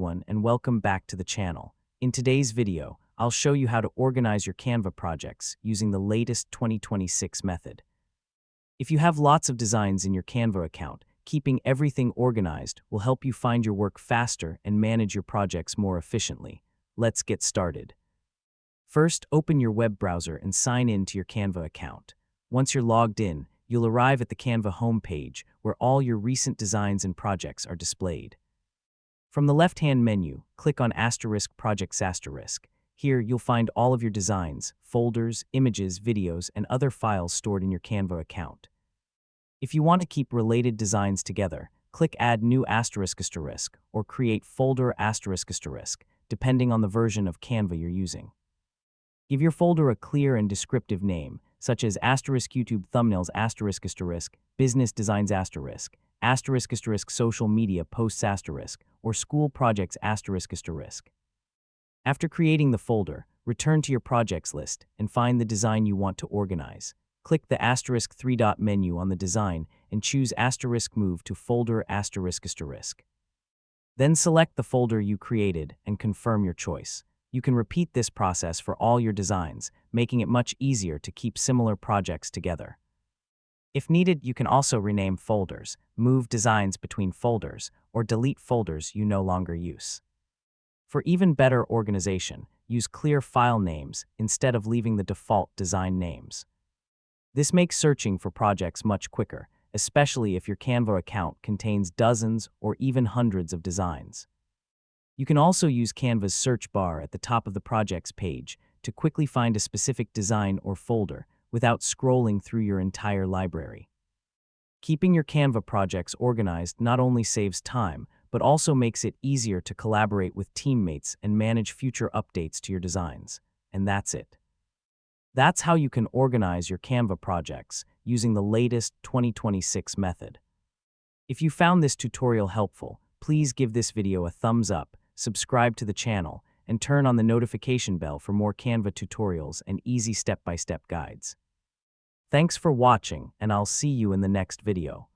everyone, and welcome back to the channel. In today's video, I'll show you how to organize your Canva projects using the latest 2026 method. If you have lots of designs in your Canva account, keeping everything organized will help you find your work faster and manage your projects more efficiently. Let's get started. First, open your web browser and sign in to your Canva account. Once you're logged in, you'll arrive at the Canva homepage where all your recent designs and projects are displayed. From the left-hand menu, click on *projects*. Here, you'll find all of your designs, folders, images, videos, and other files stored in your Canva account. If you want to keep related designs together, click Add New ** or Create Folder **, depending on the version of Canva you're using. Give your folder a clear and descriptive name, such as *YouTube Thumbnails *, Business Designs *, Social Media Posts *, or School Projects *. After creating the folder, return to your projects list and find the design you want to organize. Click the *3 menu on the design and choose *move to Folder *. Then select the folder you created and confirm your choice. You can repeat this process for all your designs, making it much easier to keep similar projects together. If needed, you can also rename folders, move designs between folders, or delete folders you no longer use. For even better organization, use clear file names instead of leaving the default design names. This makes searching for projects much quicker, especially if your Canva account contains dozens or even hundreds of designs. You can also use Canva's search bar at the top of the projects page to quickly find a specific design or folder without scrolling through your entire library. Keeping your Canva projects organized not only saves time, but also makes it easier to collaborate with teammates and manage future updates to your designs. And that's it. That's how you can organize your Canva projects using the latest 2026 method. If you found this tutorial helpful, please give this video a thumbs up, subscribe to the channel, and turn on the notification bell for more Canva tutorials and easy step-by-step guides. Thanks for watching, and I'll see you in the next video.